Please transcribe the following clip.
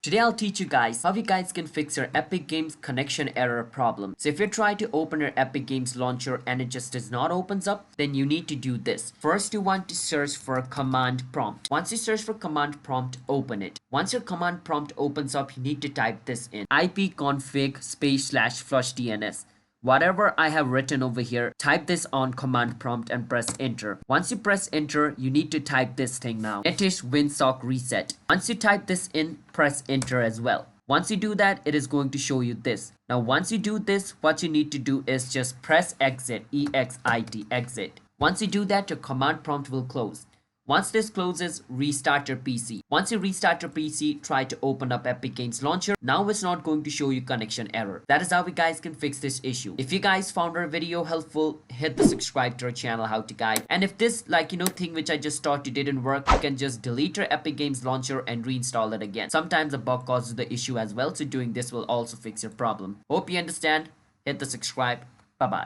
Today I'll teach you guys how you guys can fix your Epic Games connection error problem. So if you try to open your Epic Games launcher and it just does not opens up, then you need to do this. First you want to search for command prompt. Once you search for command prompt, open it. Once your command prompt opens up, you need to type this in: ipconfig /flush DNS. Whatever I have written over here, type this on command prompt and press enter. Once you press enter, you need to type this thing now: netish winsock reset. Once you type this in, press enter as well. Once you do that, it is going to show you this. Now once you do this, what you need to do is just press exit, exit, exit. Once you do that, your command prompt will close. Once this closes, restart your PC. Once you restart your PC, try to open up Epic Games Launcher. Now it's not going to show you connection error. That is how you guys can fix this issue. If you guys found our video helpful, hit the subscribe to our channel How to Guide. And if this thing which I just taught you didn't work, you can just delete your Epic Games Launcher and reinstall it again. Sometimes a bug causes the issue as well, so doing this will also fix your problem. Hope you understand. Hit the subscribe. Bye bye.